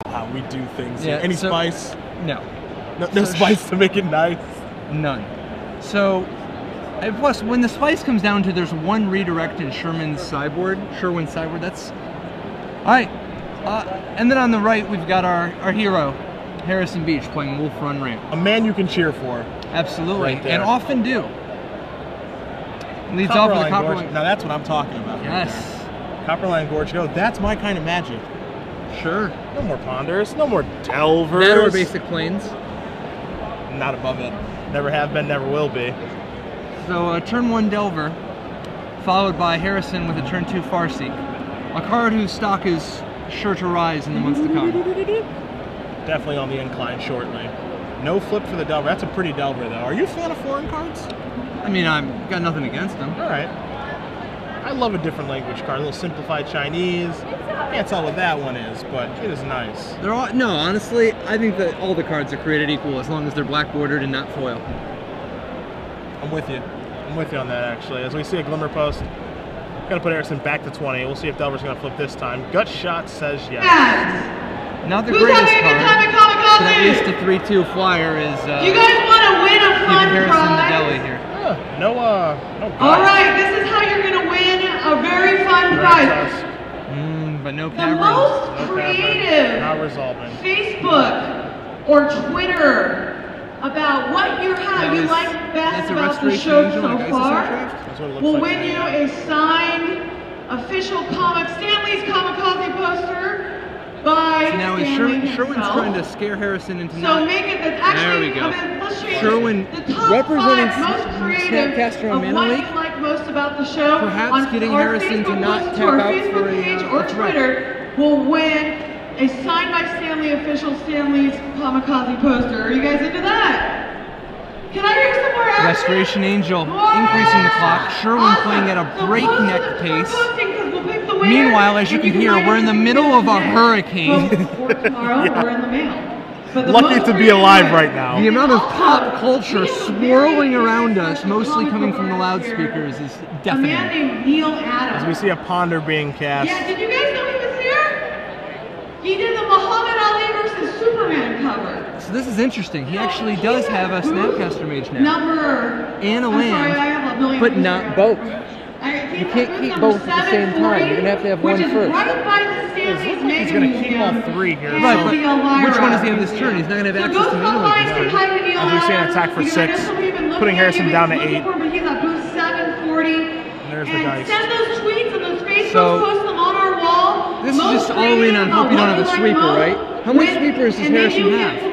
how we do things here. Any spice? No. No spice to make it nice? None. So, and plus, when the spice comes down to there's one redirect in Sherwin's sideboard, that's... Alright. And then on the right, we've got our hero, Harrison Beach, playing Wolf Run Ramp. A man you can cheer for. Absolutely, and often do. Leads off with the Copperline. Now that's what I'm talking about. Yes. Right, Copperline Gorge. No, that's my kind of magic. Sure. No more Ponders. No more Delvers. That or Basic Plains. Not above it. Never have been, never will be. So turn 1 Delver, followed by Harrison with a turn 2 Farseek. A card whose stock is sure to rise in the months to come. Definitely on the incline shortly. No flip for the Delver. That's a pretty Delver, though. Are you a fan of foreign cards? I mean, I've got nothing against them. All right. I love a different language card. A little simplified Chinese. Can't tell what that one is, but it is nice. They're all, no, honestly, I think that all the cards are created equal as long as they're black bordered and not foil. I'm with you. I'm with you on that, actually. As we see a Glimmer Post, gotta put Harrison back to 20. We'll see if Delver's gonna flip this time. Gut Shot says yes. Not the greatest card, but at least a 3-2 flyer is you guys want to win a fun giving Harrison the prize? deli here. No All right, this is how you're going to win a very fun prize. But no The caverns. most creative Not resolving. Facebook or Twitter about what you like best about the show so far will win you a signed official Stanley's Kamikaze poster by now is Stanley Sherwin's himself. trying to scare Harrison into So make it that actually, there we go. I mean, let's change Sherwin the top representing 5 most creative Snapcaster on of Mana what League. you like most about the show. Perhaps on getting our Harrison to Facebook not post tap our out Facebook for a, page a or threat. Twitter will win a signed by Stanley official Stanley's Kamikaze poster. Are you guys into that? Can I hear some more action? Restoration Angel increasing the clock. Sherwin playing at a breakneck pace. Meanwhile, as you can hear, we're in the middle of a hurricane. We're in the mail. Lucky to be alive right now. The amount of pop culture swirling around us, mostly coming from the loudspeakers, is deafening. A man named Neil Adams. As we see a Ponder being cast. Yeah, did you guys know he was here? He did the Muhammad Ali versus Superman cover. So this is interesting. He actually does have a Snapcaster Mage now. And a land, but not both. You can't keep both at the same time. You're going to have one first. Right by the Stanley's He's going to keep all 3 here. Right, but which one does he have this turn? He's not going to have access to Mana League this turn. As we see an attack for 6, putting Harrison down to 8. He's at boost 740. And there's the dice. Send those tweets and those Facebook posts them on our wall. This is just all in on hope you don't have a sweeper, right? How many sweepers does Harrison have?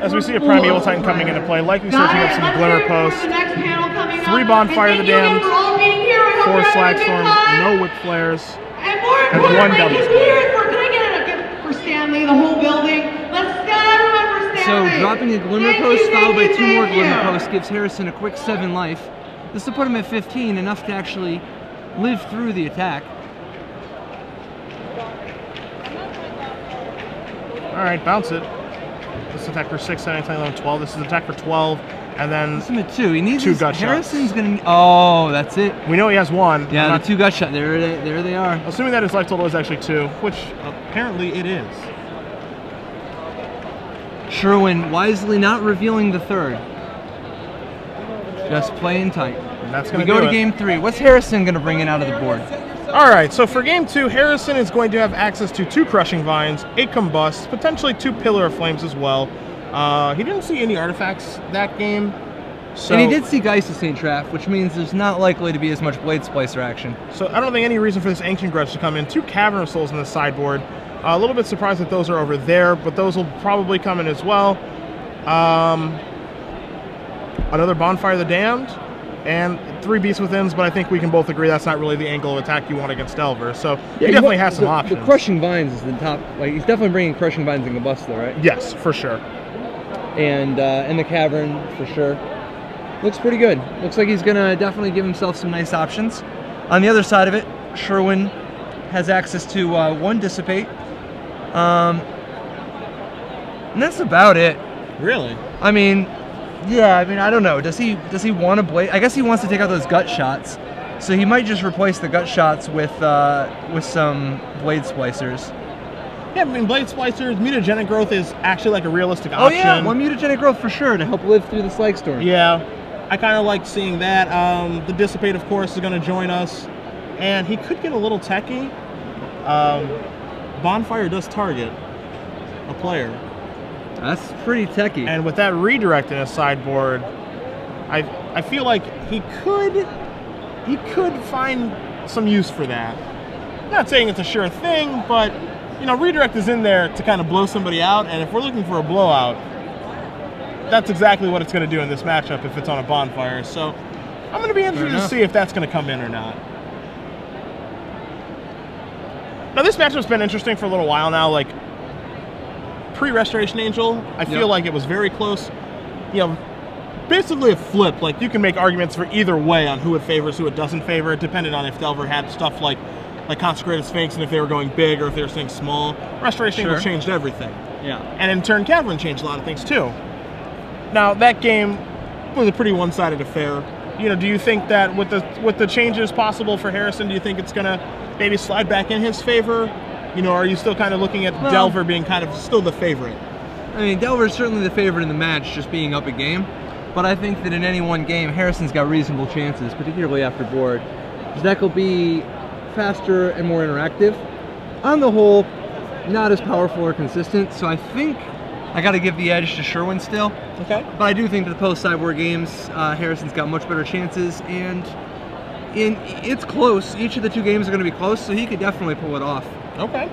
As we see a Primeval Titan coming into play, likely searching up some Glimmer Posts. 3 Bonfire of the Damned, 4 Slag Storms, no Whip Flares, and 1 Double Spell. We're gonna get it for Stanley, the whole building. Let's get everyone for Stanley. So dropping a Glimmer Post followed by 2 more Glimmer Posts gives Harrison a quick 7 life. This will put him at 15, enough to actually live through the attack. Alright, bounce it. This is attack for 6, 7, 10, 11, 12. This is attack for 12, and then This is a 2. He needs 2 gut shots. Harrison's gonna. Oh, that's it. We know he has 1. Yeah, the 2 gut shot. There they are. Assuming that his life total is actually 2, which apparently it is. Sherwin wisely not revealing the 3rd. Just playing tight. And that's gonna we go to game 3. What's Harrison gonna bring in out of the board? Alright, so for game 2, Harrison is going to have access to 2 Crushing Vines, 8 Combusts, potentially 2 Pillar of Flames as well. He didn't see any artifacts that game. So, and he did see Geist of St. Traff, which means there's not likely to be as much Blade Splicer action. So I don't think any reason for this Ancient Grudge to come in. 2 Cavern of Souls in the sideboard. A little bit surprised that those are over there, but those will probably come in as well. Another Bonfire of the Damned, and 3 Beast Withins, but I think we can both agree that's not really the angle of attack you want against Delver. So he definitely has some options. The Crushing Vines is the top. Like, he's definitely bringing Crushing Vines and Combust, though, right? Yes, for sure. And the Cavern, for sure. Looks pretty good. Looks like he's going to definitely give himself some nice options. On the other side of it, Sherwin has access to 1 Dissipate. And that's about it. Really? I mean, yeah, I don't know. Does he want to Blade? I guess he wants to take out those gut shots. So he might just replace the gut shots with some Blade Splicers. Yeah, I mean, Blade Splicers, mutagenic growth is actually like a realistic option. Oh yeah, one mutagenic growth for sure to help live through the Slag Storm. Yeah, I kind of like seeing that. The Dissipate, of course, is going to join us, and he could get a little techie. Bonfire does target a player. That's pretty techie. And with that redirect in his sideboard, I feel like he could find some use for that. Not saying it's a sure thing, but you know, redirect is in there to kind of blow somebody out, and if we're looking for a blowout, that's exactly what it's going to do in this matchup if it's on a Bonfire. So I'm going to be interested to see if that's going to come in or not. Now this matchup's been interesting for a little while now. Like pre-Restoration Angel, I feel like it was very close. You know, basically a flip. Like you can make arguments for either way on who it favors, who it doesn't favor, depending on if Delver had stuff like Consecrated Sphinx and if they were going big or if they were staying small. Restoration Angel changed everything. Yeah. And in turn, Cavern changed a lot of things too. Now that game was a pretty one-sided affair. You know, do you think that with the changes possible for Harrison, do you think it's gonna maybe slide back in his favor? You know, are you still kind of looking at Delver being kind of still the favorite? I mean, Delver's certainly the favorite in the match, just being up a game. But I think that in any one game, Harrison's got reasonable chances, particularly after board. His deck will be faster and more interactive. On the whole, not as powerful or consistent, so I think I got to give the edge to Sherwin still. Okay. But I do think that the post-sideboard games, Harrison's got much better chances, and it's close. Each of the two games are going to be close, so he could definitely pull it off. Okay.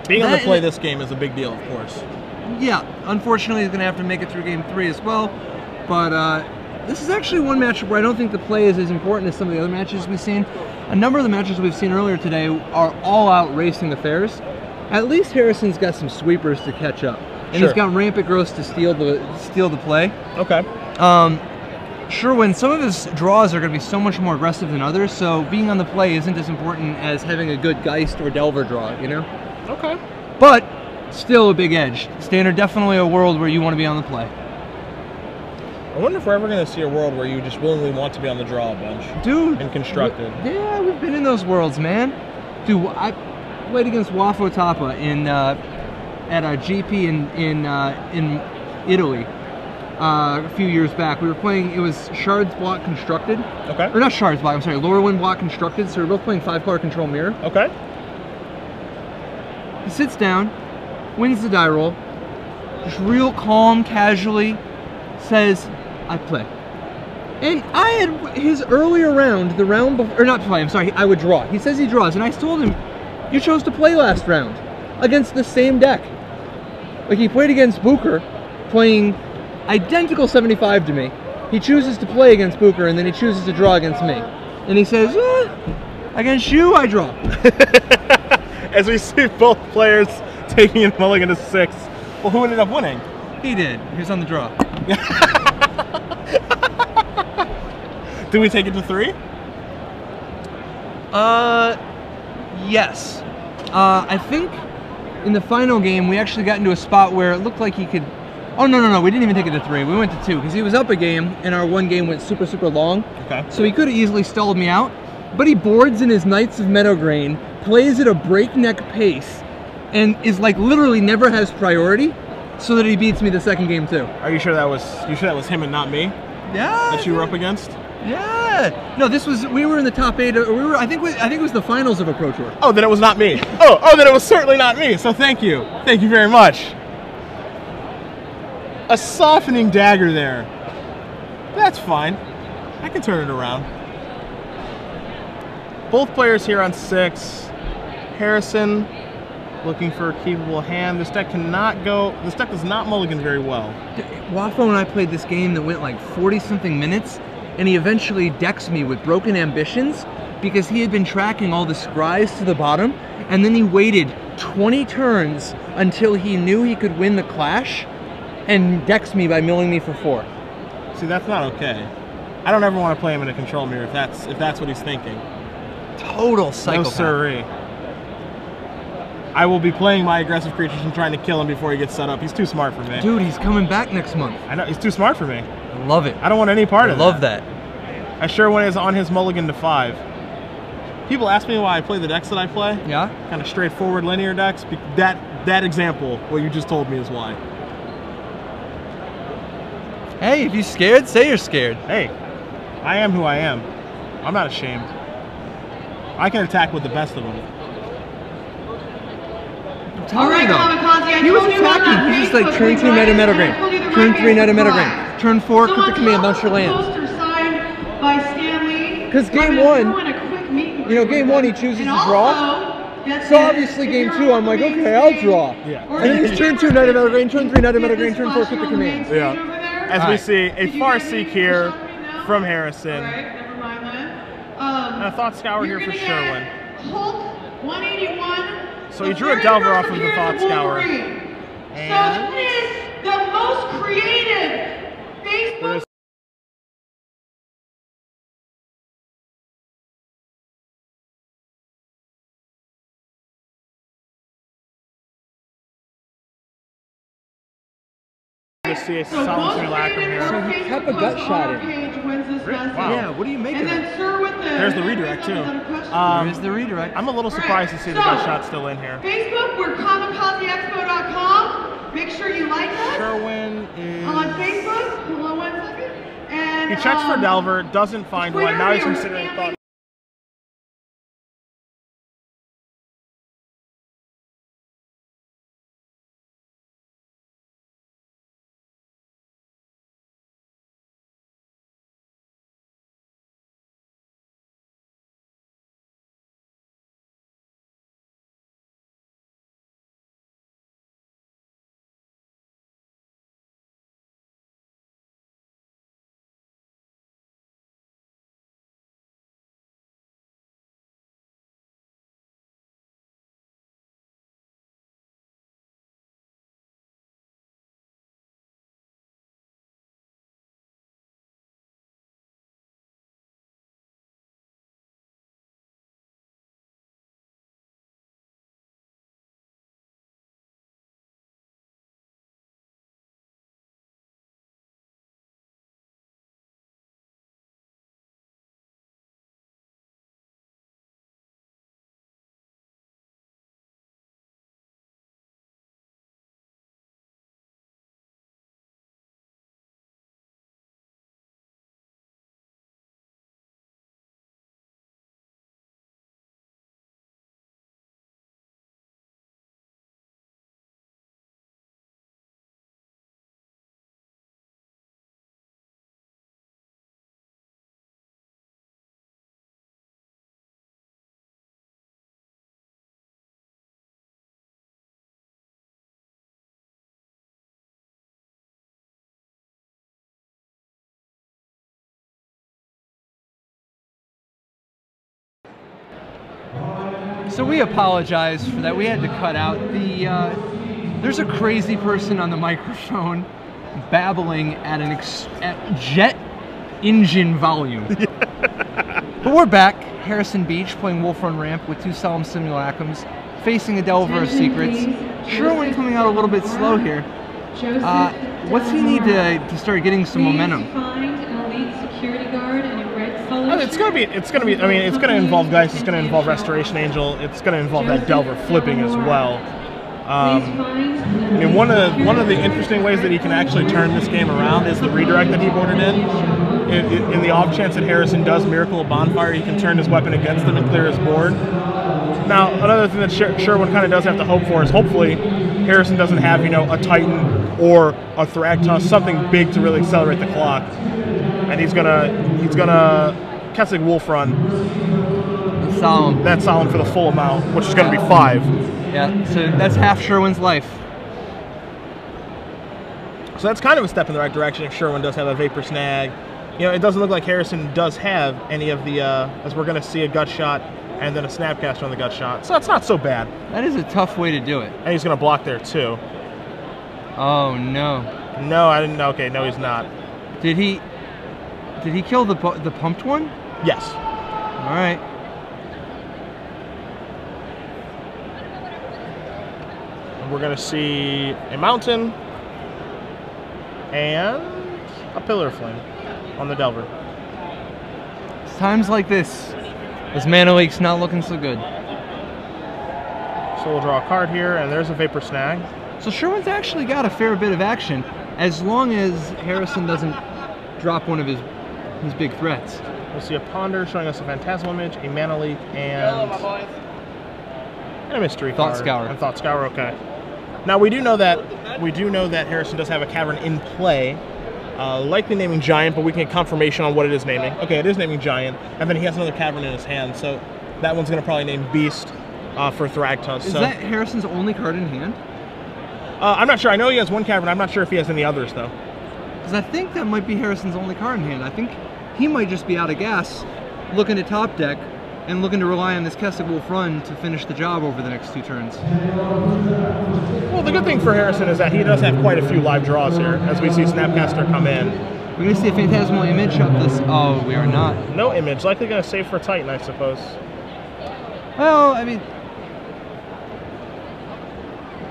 Being on the play this game is a big deal, of course. Yeah, unfortunately he's going to have to make it through game 3 as well, but this is actually one matchup where I don't think the play is as important as some of the other matches we've seen. A number of the matches we've seen earlier today are all-out racing affairs. At least Harrison's got some sweepers to catch up, and he's got rampant growth to steal the play. Okay. Sherwin, some of his draws are going to be so much more aggressive than others, so being on the play isn't as important as having a good Geist or Delver draw, you know? Okay. But still a big edge. Standard, definitely a world where you want to be on the play. I wonder if we're ever going to see a world where you just willingly want to be on the draw a bunch. Dude. And constructed. Yeah, we've been in those worlds, man. Dude, I played against Wafo Tapa at a GP in Italy a few years back. We were playing, it was Shards Block Constructed. Okay. Or not Shards Block, I'm sorry, Lorwyn Block Constructed, so we were both playing 5-color Control Mirror. Okay. He sits down, wins the die roll, just real calm, casually says, I play. And I had his earlier round, the round before, or not play, I'm sorry, I would draw. He says he draws, and I told him, you chose to play last round against the same deck. Like, he played against Booker, playing identical 75 to me. He chooses to play against Booker, and then he chooses to draw against me. And he says, against you, I draw. As we see both players taking a mulligan to 6. Well, who ended up winning? He did. He was on the draw. Did we take it to 3? Yes. I think in the final game we actually got into a spot where it looked like he could. Oh no, we didn't even take it to 3. We went to 2 because he was up a game and our one game went super long. Okay. So he could have easily stalled me out, but he boards in his Knights of Meadowgrain, plays at a breakneck pace, and is like literally never has priority, so that he beats me the second game too. Are you sure that was him and not me? Yeah. That you were up against? Yeah. No, we were in the top 8. I think it was the finals of a Pro Tour. Oh, then it was not me. Oh, then it was certainly not me. So thank you very much. A softening dagger there. That's fine. I can turn it around. Both players here on 6. Harrison looking for a keepable hand. This deck does not mulligan very well. Wafo and I played this game that went like 40-something minutes, and he eventually decks me with Broken Ambitions because he had been tracking all the scries to the bottom, and then he waited 20 turns until he knew he could win the clash, and decks me by milling me for 4. See, that's not okay. I don't ever want to play him in a control mirror if that's what he's thinking. Total psychopath. No siree. I will be playing my aggressive creatures and trying to kill him before he gets set up. He's too smart for me. Dude, he's coming back next month. I know, he's too smart for me. I love it. I don't want any part of that. I love that. I sure when is on his mulligan to 5. People ask me why I play the decks that I play. Yeah. Kind of straightforward linear decks. That example, what you just told me, is why. Hey, if you're scared, say you're scared. Hey, I am who I am. I'm not ashamed. I can attack with the best of them. All right, Kamikaze, he was attacking. He just like turn 2 metagram, turn 3 metagram, turn 4 quick the command, bounce your land. Because game 1, you know, game 1 he chooses to draw. So obviously game 2 I'm like, okay, I'll draw. Yeah. And then he's turn 2 metagram, turn 3 metagram, turn 4 quick the command. Yeah. As we see a far seek here from Harrison. And a Thought Scour here for Sherwin. So he drew a Delver off of the Thought Scour. And so this is the most creative Facebook. To see a solid simulacrum here. So he kept a gut shot in. Wow. Yeah, what do you make of that? There's the redirect too. There's the redirect. I'm a little surprised to see the gut shot still in here. Facebook, we're kamikazeexpo.com. Make sure you like us. Sherwin is on Facebook. Hold on 1 second. And he checks for Delver, doesn't find one. Now he's considering Thought. So we apologize for that. We had to cut out the. There's a crazy person on the microphone babbling at at jet engine volume. But we're back. Harrison Beach playing Wolf Run Ramp with 2 Solemn Simulacrums, facing a Delver of Secrets. Sherwin coming out a little bit slow here. What's he need to start getting some momentum? It's gonna be. I mean, it's gonna involve Geist. It's gonna involve Restoration Angel. It's gonna involve that Delver flipping as well. I mean, one of the interesting ways that he can actually turn this game around is the redirect that he boarded in. In the off chance that Harrison does Miracle of Bonfire, he can turn his weapon against him and clear his board. Now, another thing that Sherwin kind of does have to hope for is hopefully Harrison doesn't have, you know, a Titan or a Thragtusk, something big to really accelerate the clock. And he's gonna Kessig Wolf Run. Solemn. That's Solemn for the full amount, which is gonna be 5. Yeah, so that's half Sherwin's life. So that's kind of a step in the right direction if Sherwin does have a Vapor Snag. You know, it doesn't look like Harrison does have any of the, as we're going to see a Gut Shot and then a Snapcaster on the Gut Shot. So that's not so bad. That is a tough way to do it. And he's going to block there too. Oh, no. No, I didn't. Okay, no, he's not. Did he kill the pumped one? Yes. All right. And we're going to see a Mountain and a Pillar of Flame on the Delver. It's times like this This mana leak's not looking so good. So we'll draw a card here, and there's a Vapor Snag. So Sherwin's actually got a fair bit of action, as long as Harrison doesn't drop one of his big threats. We'll see a Ponder showing us a Phantasmal Image, a Mana Leak, and a Mystery Thought card. Scour. And Thought Scour, okay. Now we do know that Harrison does have a Cavern in play, likely naming Giant, but we can get confirmation on what it is naming. Okay, it is naming Giant, and then he has another Cavern in his hand, so that one's going to probably name Beast for Thragtusk. Is that Harrison's only card in hand? I'm not sure. I know he has one Cavern. I'm not sure if he has any others, though. Because I think that might be Harrison's only card in hand. I think he might just be out of gas, looking at top deck, and looking to rely on this Keswick Wolf run to finish the job over the next 2 turns. Well, the good thing for Harrison is that he does have quite a few live draws here, as we see Snapcaster come in. We're going to see a Phantasmal Image up this... Oh, we are not. No Image. Likely going to save for Titan, I suppose. Well, I mean...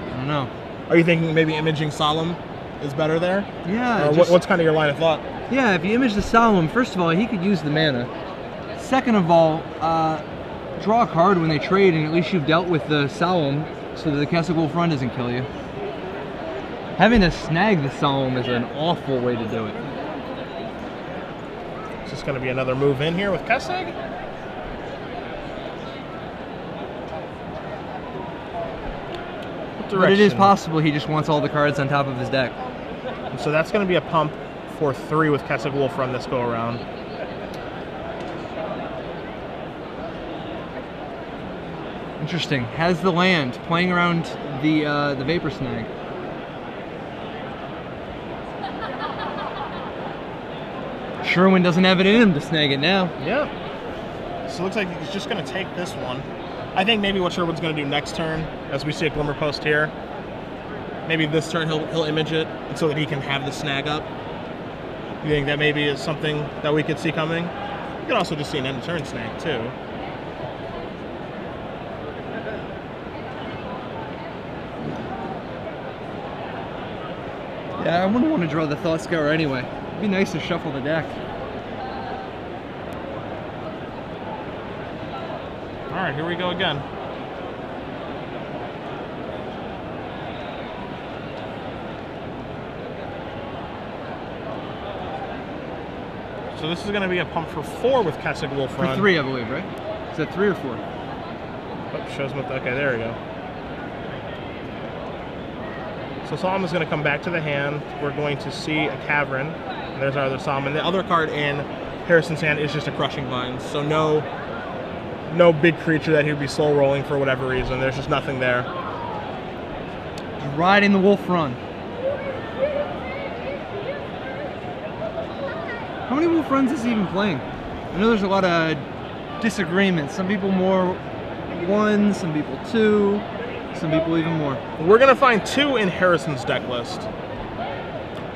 I don't know. Are you thinking maybe imaging Solemn is better there? Yeah. Or what's kind of your line of thought? Yeah, if you image the Solemn, first of all, he could use the mana. Second of all, draw a card when they trade, and at least you've dealt with the Solemn so that the Keswick Wolf run doesn't kill you. Having to snag the Solemn is an awful way to do it. It's just going to be another move in here with Keswick. But it is possible he just wants all the cards on top of his deck. And so that's going to be a pump for 3 with Keswick Wolf run this go around. Interesting. Has the land, playing around the Vapor Snag. Sherwin doesn't have it in him to snag it now. Yeah. So it looks like he's just going to take this one. I think maybe what Sherwin's going to do next turn, as we see a Glimmer Post here, maybe this turn he'll image it so that he can have the snag up. You think that maybe is something that we could see coming? You could also just see an end of turn snag too. Yeah, I wouldn't want to draw the Thought Scour anyway. It'd be nice to shuffle the deck. All right, here we go again. So this is going to be a pump for 4 with Keswick Wolf run. For 3, I believe, right? Is that 3 or 4? Oh, shows me. Okay, there we go. So Solemn is going to come back to the hand. We're going to see a Cavern. And there's our other Solemn. And the other card in Harrison's hand is just a Crushing Vines. So no big creature that he would be soul rolling for whatever reason. There's just nothing there. Just riding the Wolf run. How many Wolf runs is he even playing? I know there's a lot of disagreements. Some people more 1, some people 2, some people even more. We're going to find 2 in Harrison's deck list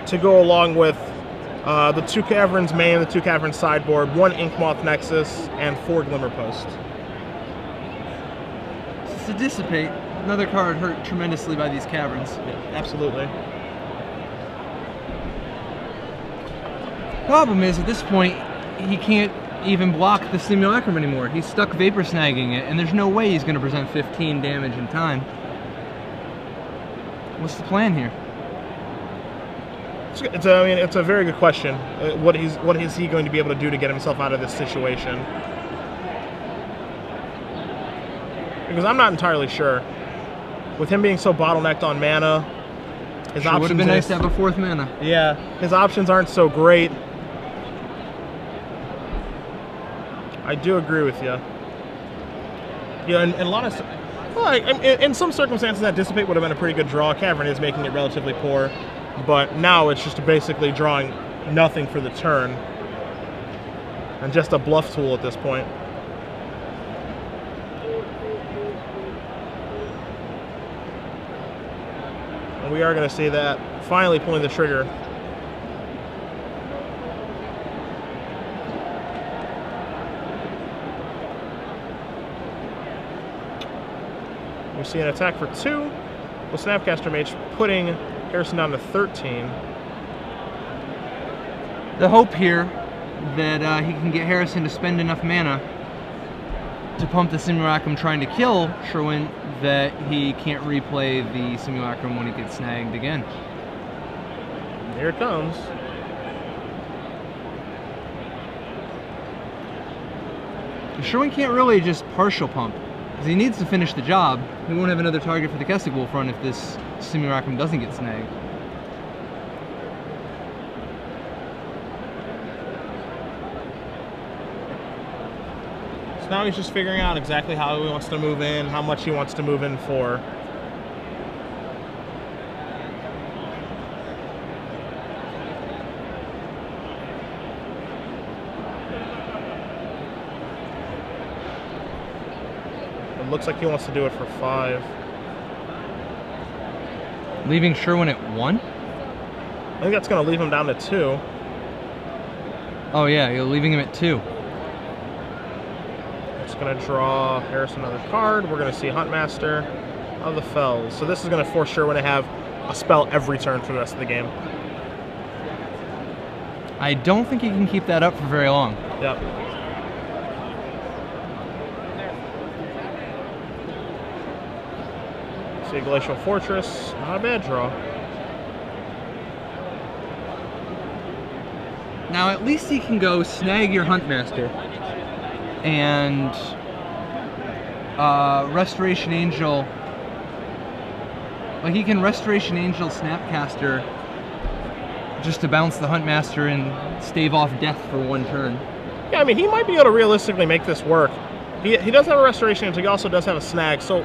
to go along with the 2 Caverns main, the 2 Caverns sideboard, 1 Inkmoth Nexus, and 4 Glimmer Post. To dissipate, another card hurt tremendously by these Caverns. Yeah, absolutely. Problem is, at this point, he can't even block the Simulacrum anymore. He's stuck Vapor Snagging it, and there's no way he's going to present 15 damage in time. What's the plan here? It's a very good question. What is he going to be able to do to get himself out of this situation? Because I'm not entirely sure. With him being so bottlenecked on mana, his options would have been nice to have a 4th mana. Yeah, his options aren't so great. I do agree with you. Yeah, and a lot of, well, in some circumstances that Dissipate would have been a pretty good draw. Cavern is making it relatively poor, but now it's just basically drawing nothing for the turn, and just a bluff tool at this point. And we are going to see that finally pulling the trigger. We see an attack for 2 with Snapcaster Mage, putting Harrison down to 13. The hope here that he can get Harrison to spend enough mana to pump the simulacrum trying to kill Sherwin that he can't replay the simulacrum when he gets snagged again. Here it comes. Sherwin can't really just partial pump, because he needs to finish the job. He won't have another target for the Keswick Wolf run if this simulacrum doesn't get snagged. So now he's just figuring out exactly how he wants to move in, how much he wants to move in for. It looks like he wants to do it for 5. Leaving Sherwin at 1? I think that's going to leave him down to 2. Oh yeah, you're leaving him at 2. It's going to draw Harris another card. We're going to see Huntmaster of the Fells. So this is going to force Sherwin to have a spell every turn for the rest of the game. I don't think he can keep that up for very long. Yep. See Glacial Fortress. Not a bad draw. Now at least he can go snag your Huntmaster and Restoration Angel. Like he can Restoration Angel Snapcaster just to bounce the Huntmaster and stave off death for 1 turn. Yeah, I mean, he might be able to realistically make this work. He does have a Restoration Angel, he also does have a snag, so...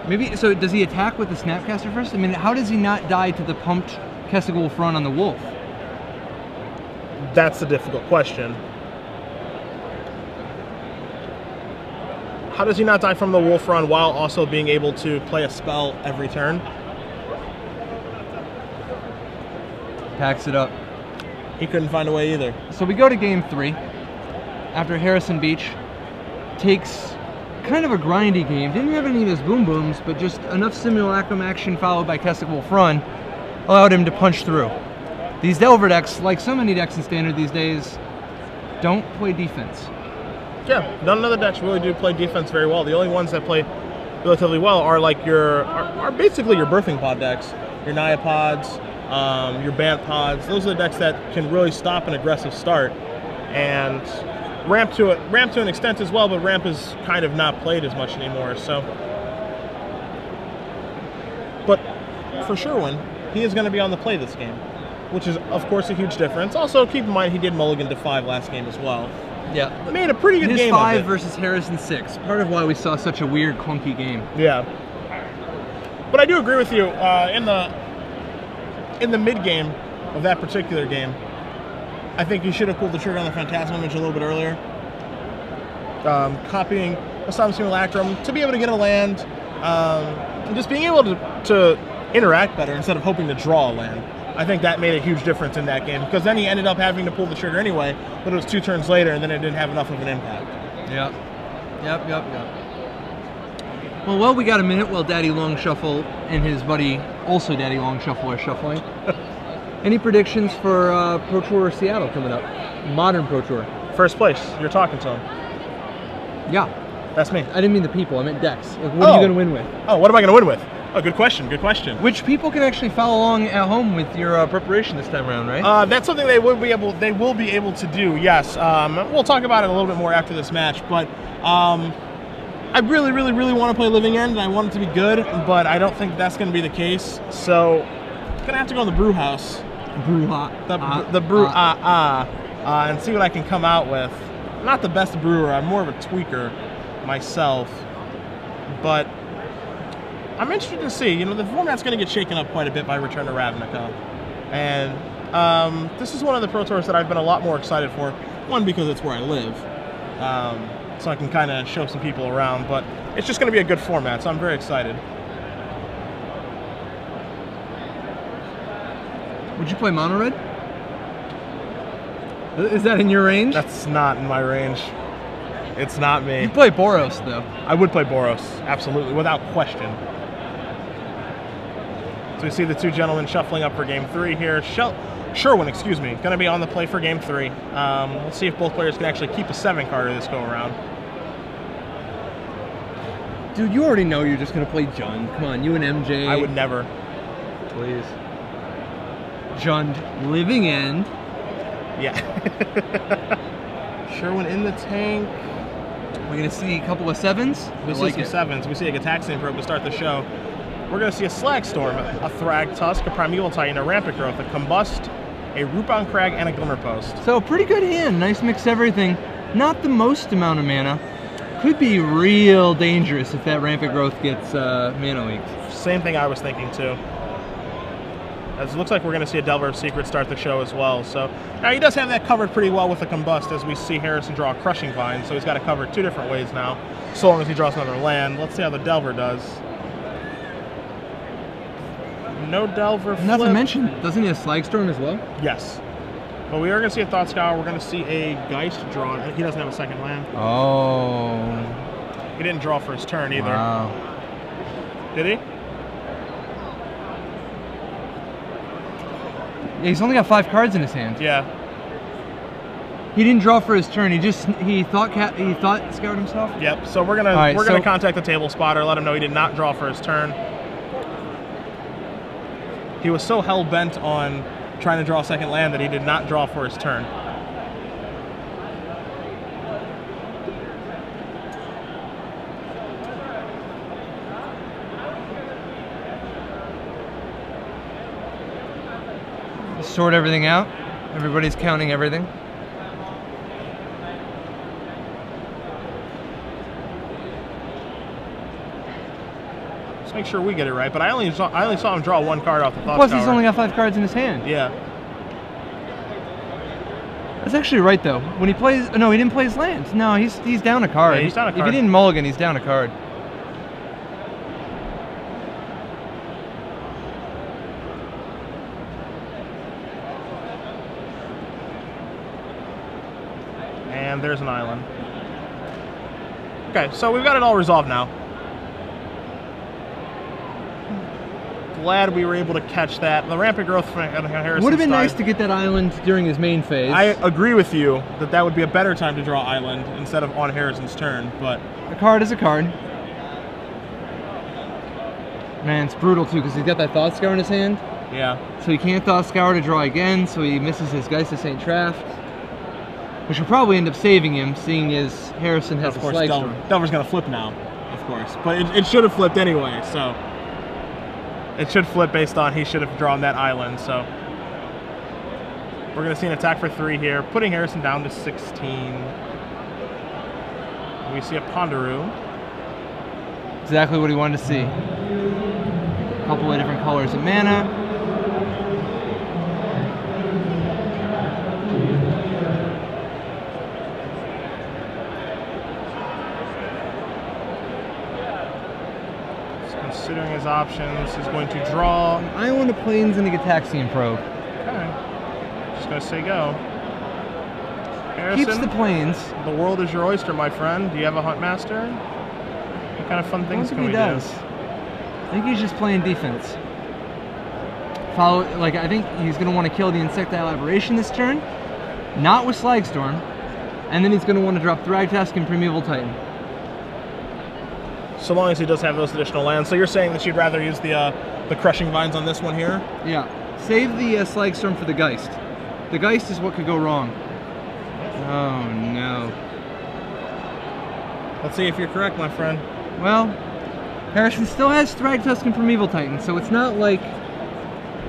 Maybe, so does he attack with the Snapcaster first? I mean, how does he not die to the pumped Keswick Wolf run on the Wolf? That's the difficult question. How does he not die from the Wolf run while also being able to play a spell every turn? Packs it up. He couldn't find a way either. So we go to game 3 after Harrison Beach takes kind of a grindy game. Didn't have any of his boom booms, but just enough simulacrum action followed by Keswick Wolf run allowed him to punch through. These Delver decks, like so many decks in Standard these days, don't play defense. Yeah, none of the decks really do play defense very well. The only ones that play relatively well are like are basically your birthing pod decks, your Nyapods, your Bant pods. Those are the decks that can really stop an aggressive start, and ramp to an extent as well. But ramp is kind of not played as much anymore. So, but for Sherwin, he is going to be on the play this game, which is of course a huge difference. Also, keep in mind he did mulligan to 5 last game as well. Yeah, I made a pretty good game. 5 versus Harrison 6. Part of why we saw such a weird, clunky game. Yeah, but I do agree with you. In the mid game of that particular game, I think you should have pulled the trigger on the Phantasm Image a little bit earlier. Copying a Asylum Simulacrum to be able to get a land, and just being able to interact better instead of hoping to draw a land. I think that made a huge difference in that game, because then he ended up having to pull the trigger anyway, but it was 2 turns later, and then it didn't have enough of an impact. Yep. Well, we got a minute while Daddy Long Shuffle and his buddy, also Daddy Long Shuffle, are shuffling. Any predictions for Pro Tour Seattle coming up? Modern Pro Tour. First place. You're talking to him. Yeah. That's me. I didn't mean the people. I meant decks. Like, what are you going to win with? Oh, what am I going to win with? Oh, good question. Good question. Which people can actually follow along at home with your preparation this time around, right? That's something they will be able to do. Yes. We'll talk about it a little bit more after this match, but I really want to play Living End, and I want it to be good, but I don't think that's going to be the case. So, I'm gonna have to go in the brew house. The brew and see what I can come out with. I'm not the best brewer. I'm more of a tweaker myself, but I'm interested to see. You know, the format's going to get shaken up quite a bit by Return to Ravnica, and this is one of the Pro Tours that I've been a lot more excited for. One, because it's where I live, so I can kind of show some people around. But it's just going to be a good format, so I'm very excited. Would you play Mono Red? Is that in your range? That's not in my range. It's not me. You play Boros, though. I would play Boros, absolutely, without question. So we see the 2 gentlemen shuffling up for game 3 here. Sherwin, excuse me, going to be on the play for game 3. Let's see if both players can actually keep a 7 card this go around. Dude, you already know you're just gonna play Jund. Come on, you and MJ. I would never. Please. Jund, living end. Yeah. Sherwin in the tank. We're gonna see a couple of sevens. We see some sevens. We see a Gataxian Probe to start the show. We're gonna see a Slag Storm, a Thrag Tusk, a Primeval Titan, a Rampant Growth, a Combust, a Rootbound Crag, and a Glimmer Post. So pretty good hand. Nice mix of everything. Not the most amount of mana. Could be real dangerous if that Rampant Growth gets mana leaked. Same thing I was thinking too. As it looks like we're going to see a Delver of Secret start the show as well. So now he does have that covered pretty well with the Combust, as we see Harrison draw a Crushing Vine. So he's got it covered 2 different ways now, so long as he draws another land. Let's see how the Delver does. No Delver flip. Not to mention, doesn't he have Slag Storm as well? Yes. But we are going to see a Thought Scour. We're going to see a Geist drawn. He doesn't have a second land. Oh. He didn't draw for his turn either. Wow. Did he? Yeah, he's only got 5 cards in his hand. Yeah. He didn't draw for his turn. He thought scoured himself. Yep. So we're gonna contact the table spotter, let him know he did not draw for his turn. He was so hell bent on trying to draw a second land that he did not draw for his turn. Sort everything out. Everybody's counting everything. Let's make sure we get it right. But I only saw him draw 1 card off the Thought Plus, Scour. he's only got 5 cards in his hand. Yeah. That's actually right though. When he plays, no, he didn't play his land. No, he's down a card. Yeah, he's down a card. If he didn't mulligan, he's down a card. And there's an island. Okay, so we've got it all resolved now. Glad we were able to catch that. The Rampant Growth from Harrison Would have been nice to get that island during his main phase. I agree with you that that would be a better time to draw island instead of on Harrison's turn, but... A card is a card. Man, it's brutal too, because he's got that Thought Scour in his hand. Yeah. So he can't Thought Scour to draw again, so he misses his Geist of St. Traft. Which will probably end up saving him, seeing as Harrison has a Slag Storm. Delver's going to flip now, of course. But it should have flipped anyway, so... It should flip based on he should have drawn that island, so... We're going to see an attack for 3 here, putting Harrison down to 16. We see a Ponderoo. Exactly what he wanted to see. A couple of different colors of mana. Considering his options, he's going to draw... I want a Plains and a Gataxian Probe. Okay. Just going to say go. Harrison, Keeps the Plains. The world is your oyster, my friend. Do you have a Huntmaster? What kind of fun things can we do? I think he's just playing defense. I think he's going to want to kill the Insectile Aberration this turn. Not with Slag Storm. And then he's going to want to drop Thrag Tusk and Primeval Titan. So long as he does have those additional lands. So you're saying that you'd rather use the Crushing Vines on this one here? Yeah. Save the Slag Storm for the Geist. The Geist is what could go wrong. Oh no. Let's see if you're correct, my friend. Well, Harrison still has Thrag Tusk and Primeval Titan, so it's not like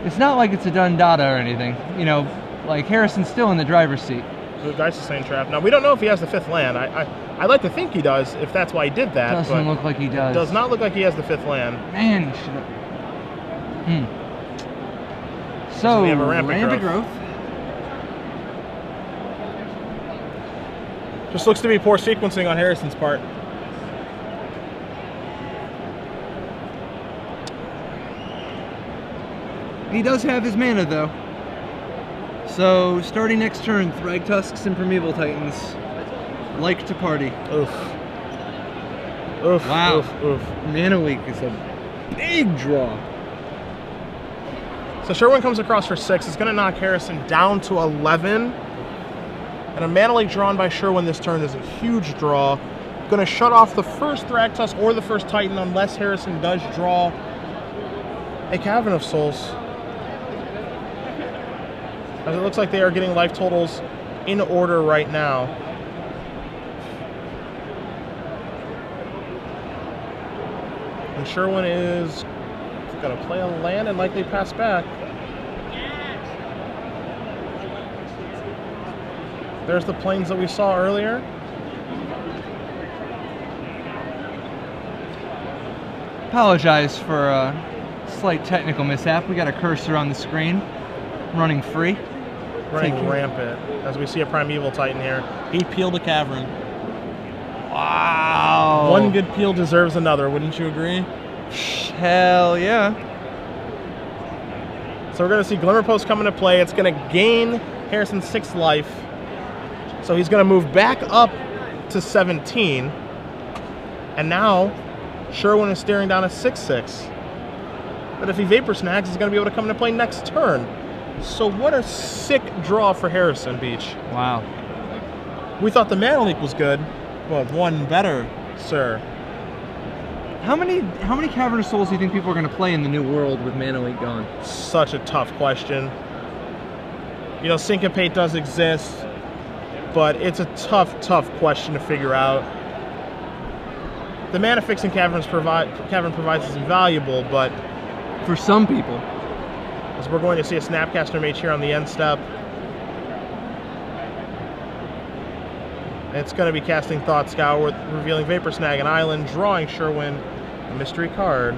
it's a done data or anything. You know, like Harrison's still in the driver's seat. The Geist of St. Traft. Now we don't know if he has the 5th land. I'd like to think he does, if that's why he did that. Doesn't look like he does. Does not look like he has the 5th land. Man, he should have. So we have a Rampant Growth. Just looks to be poor sequencing on Harrison's part. He does have his mana though. So starting next turn, Thrag Tusks and Primeval Titans like to party. Oof. Oof. Wow. Oof. Oof. Mana Leak is a big draw. So Sherwin comes across for 6. It's going to knock Harrison down to 11. And a Mana Leak drawn by Sherwin this turn is a huge draw. going to shut off the first Thragtusk or the first Titan unless Harrison does draw a Cavern of Souls. As it looks like they are getting life totals in order right now. And Sherwin is going to play a land and likely pass back. There's the planes that we saw earlier. Apologize for a slight technical mishap. We got a cursor on the screen running free. Running rampant. As we see a Primeval Titan here. He peeled a Cavern. Wow. One good peel deserves another, wouldn't you agree? Hell yeah. So we're going to see Glimmer Post come into play. It's going to gain Harrison 6 life. So he's going to move back up to 17. And now Sherwin is staring down a 6/6. But if he Vapor Snags, he's going to be able to come into play next turn. So what a sick draw for Harrison Beach. Wow. We thought the Mana Leak was good. Well, one better, sir. How many Cavern of Souls do you think people are going to play in the new world with Mana Leak gone? Such a tough question. You know, Syncopate does exist, but it's a tough question to figure out. The mana fixing Cavern provides is invaluable, but for some people, as we're going to see a Snapcaster Mage here on the end step. It's going to be casting Thought Scour, revealing Vapor Snag an island, drawing Sherwin a mystery card.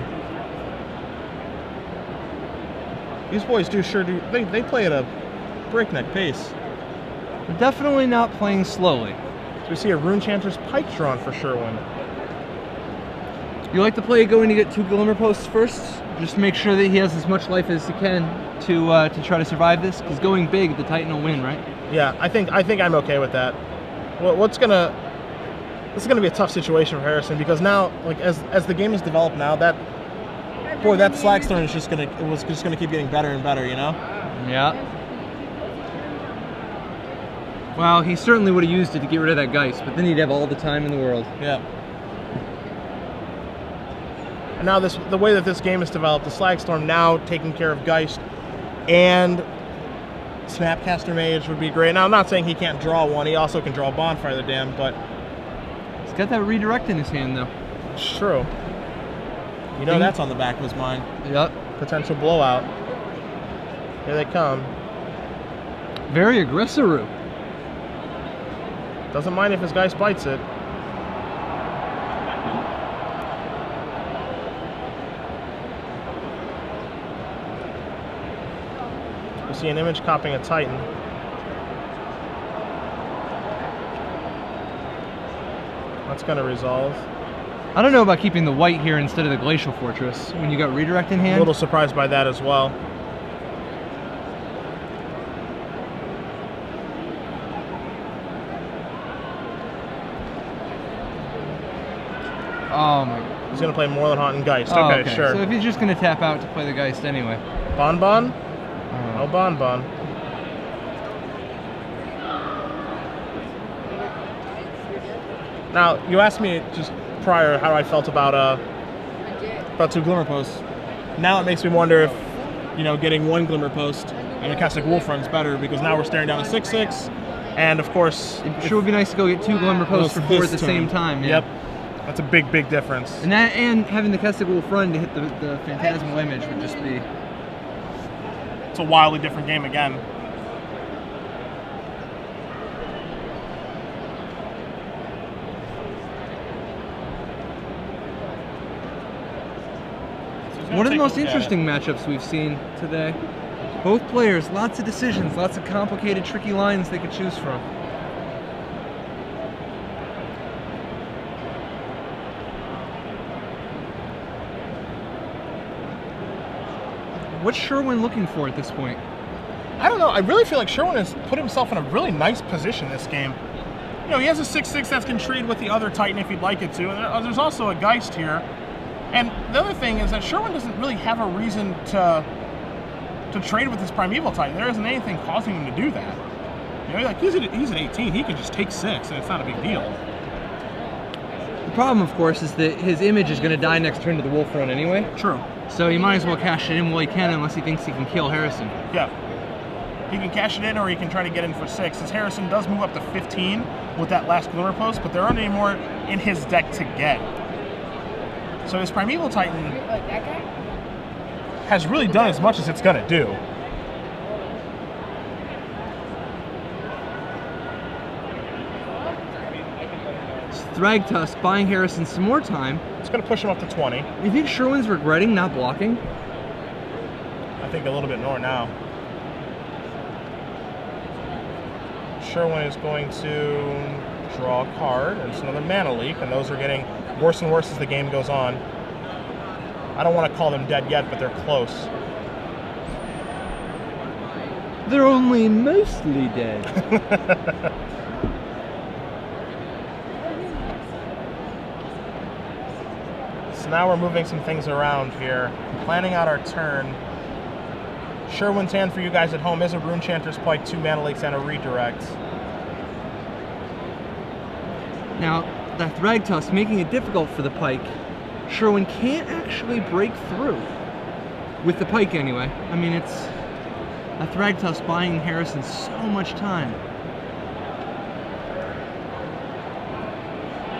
These boys they play at a breakneck pace. They're definitely not playing slowly. So we see a Runechanter's Pike drawn for Sherwin. You like to play going to get 2 Glimmer Posts first? Just make sure that he has as much life as he can to try to survive this, because going big, the Titan will win, right? Yeah, I think I'm okay with that. Well, this is gonna be a tough situation for Harrison, because now, like as the game is developed now, that Slagstorm is just gonna keep getting better and better, you know? Yeah. Well, he certainly would have used it to get rid of that Geist, but then he'd have all the time in the world. Yeah. And now the way that this game is developed, the Slagstorm now taking care of Geist and Snapcaster Mage would be great. Now, I'm not saying he can't draw one. He also can draw Bonfire the Damned, but he's got that redirect in his hand, though. It's true. You know that's on the back of his mind. Yep. Potential blowout. Here they come. Very aggressive. Doesn't mind if his Geist bites it. We see an image copying a Titan. That's going to resolve. I don't know about keeping the white here instead of the Glacial Fortress when you got redirect in hand. A little surprised by that as well. Oh my god. He's going to play Moorland Haunt and Geist. Oh, okay, sure. So if he's just going to tap out to play the Geist anyway. Bonbon? No Bonbon. Now, you asked me just prior how I felt about 2 Glimmer Posts. Now it makes me wonder if, you know, getting 1 Glimmer Post and a Caustic Wolf Run's better, because now we're staring down a 6/6, and of course... It sure would be nice to go get 2 Glimmer Posts for 4 at the same time. Yeah. Yep. That's a big difference. And having the Caustic Wolf Run to hit the Phantasmal Image would just be... It's a wildly different game again. One of the most interesting matchups we've seen today. Both players, lots of decisions, lots of complicated, tricky lines they could choose from. What's Sherwin looking for at this point? I don't know. I really feel like Sherwin has put himself in a really nice position this game. You know, he has a 6/6 that can trade with the other Titan if he'd like it to, and there's also a Geist here. And the other thing is that Sherwin doesn't really have a reason to trade with this Primeval Titan. There isn't anything causing him to do that. You know, like he's at 18, he can just take 6, and it's not a big deal. The problem, of course, is that his image is going to die next turn to the wolf run anyway. True. So he might as well cash it in while he can, unless he thinks he can kill Harrison. Yeah. He can cash it in, or he can try to get in for 6. Since Harrison does move up to 15 with that last Glimmer Post, but there aren't any more in his deck to get. So his Primeval Titan has really done as much as it's going to do. Thragtusk buying Harrison some more time. It's going to push him up to 20. You think Sherwin's regretting not blocking? I think a little bit more now. Sherwin is going to draw a card, and it's another mana leak, and those are getting worse and worse as the game goes on. I don't want to call them dead yet, but they're close. They're only mostly dead. So now we're moving some things around here, planning out our turn. Sherwin's hand for you guys at home is a Rune Chanter's Pike, 2 mana leaks, and a redirect. Now, that Thragtusk making it difficult for the Pike. Sherwin can't actually break through. With the Pike, anyway. I mean, it's a Thragtusk buying Harrison so much time.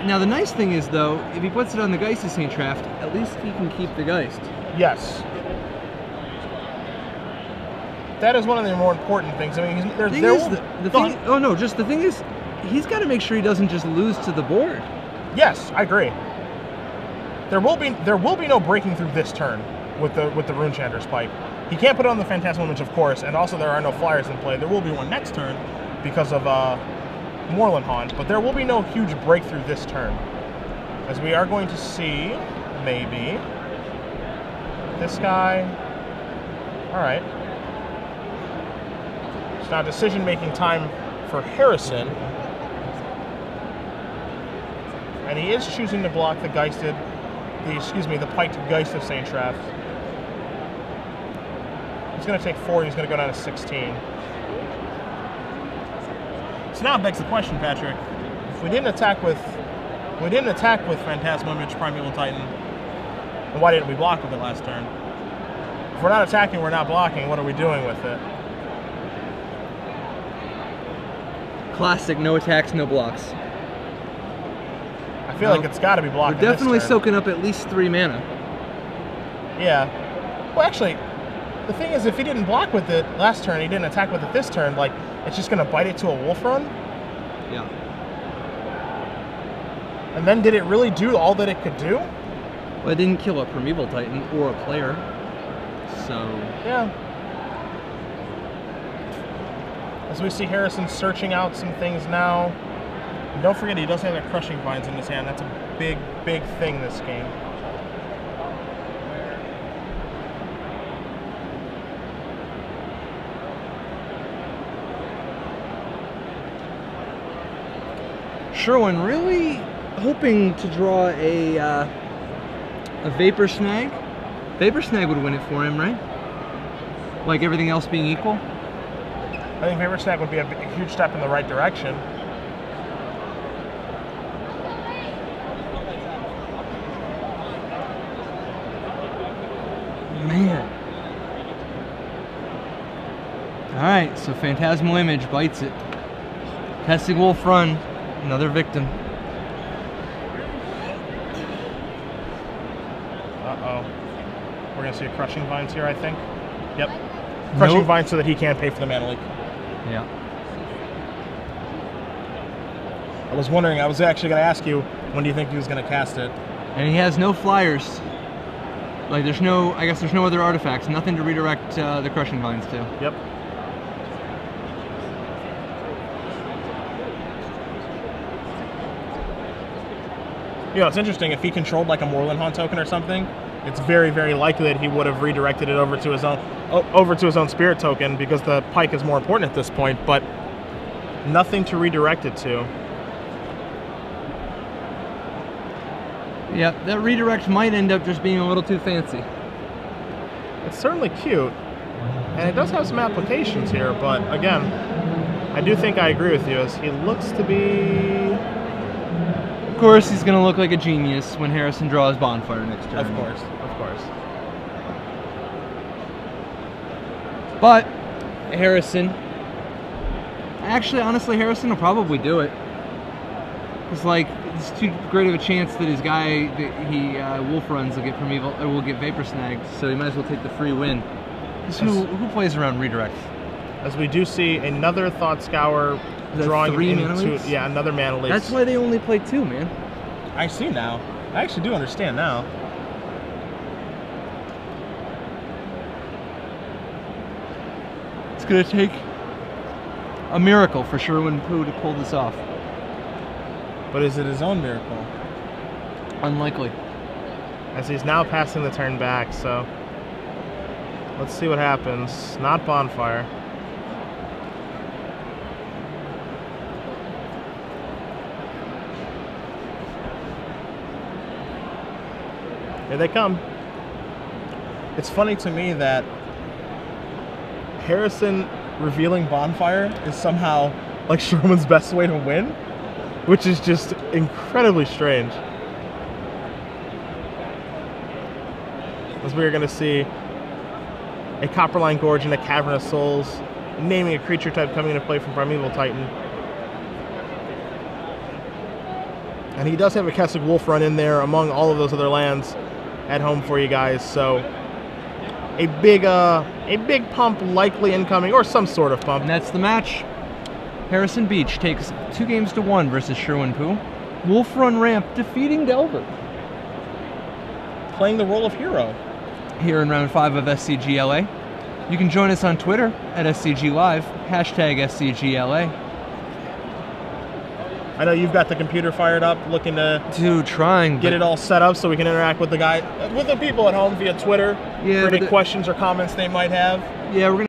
Now, the nice thing is, though, if he puts it on the Geist-Saint Draft, at least he can keep the Geist. Yes. That is one of the more important things. I mean, the thing is, he's got to make sure he doesn't just lose to the board. Yes, I agree. There will be no breaking through this turn with the Rune Chanter's Pike. He can't put it on the Phantasmal Image, of course, and also there are no flyers in play. There will be one next turn because of Moorland Haunt, but there will be no huge breakthrough this turn, as we are going to see maybe this guy. All right. Now decision-making time for Harrison. And he is choosing to block the the Pike to Geist of St. Traft. He's going to take 4, he's going to go down to 16. So now it begs the question, Patrick. If we didn't attack with Phantasmal Image, Primeval Titan, then why didn't we block with it last turn? If we're not attacking, we're not blocking, what are we doing with it? Classic, no attacks, no blocks. I feel like it's got to be blocking. We're definitely this turn. soaking up at least 3 mana. Yeah. Well, actually, the thing is, if he didn't block with it last turn, he didn't attack with it this turn, like, it's just going to bite it to a wolf run? Yeah. And then did it really do all that it could do? Well, it didn't kill a Primeval Titan or a player, so... Yeah. As we see Harrison searching out some things now. And don't forget, he does have that Crushing Vines in his hand. That's a big, big thing this game. Sherwin really hoping to draw a Vapor Snag. Vapor Snag would win it for him, right? Like everything else being equal? I think Vapor Snag would be a huge step in the right direction. Man. Alright, so Phantasmal Image bites it. Testing Wolf Run, another victim. Uh-oh. We're going to see a Crushing Vines here, I think. Yep. Crushing Vines so that he can't pay for the mana leak. Yeah. I was wondering, I was actually going to ask you, when do you think he was going to cast it? And he has no flyers. Like, there's no, I guess there's no other artifacts, nothing to redirect the Crushing Vines to. Yep. You know, it's interesting, if he controlled like a Moorland Haunt token or something, it's very, very likely that he would have redirected it over to his own Spirit token, because the Pike is more important at this point, but nothing to redirect it to. Yeah, that redirect might end up just being a little too fancy. It's certainly cute, and it does have some applications here, but again, I do think I agree with you, as he looks to be course, he's going to look like a genius when Harrison draws Bonfire next turn. Of course, of course. But Harrison, actually, honestly, Harrison will probably do it. It's like it's too great of a chance that his guy that he wolf runs will get Primeval or will get Vapor Snagged, so he might as well take the free win. Who plays around redirect? As we do see another Thought Scour drawing into another Mana Leaks. That's why they only play 2, man. I see now. I actually do understand now. It's gonna take a miracle for Sherwin Poo to pull this off. But is it his own miracle? Unlikely. As he's now passing the turn back, so let's see what happens. Not Bonfire. Here they come. It's funny to me that Harrison revealing Bonfire is somehow like Sherwin's best way to win, which is just incredibly strange. As we are going to see a Copperline Gorge and a Cavern of Souls, naming a creature type coming into play from Primeval Titan. And he does have a Kessig Wolf run in there among all of those other lands at home for you guys, so a big pump likely incoming, or some sort of pump. And that's the match. Harrison Beach takes 2-1 versus Sherwin Poo. Wolf Run Ramp defeating Delver. Playing the role of hero. Here in round 5 of SCGLA. You can join us on Twitter at SCG Live, #SCGLA. I know you've got the computer fired up, looking to get it all set up so we can interact with the people at home via Twitter for any questions or comments they might have. Yeah, we're gonna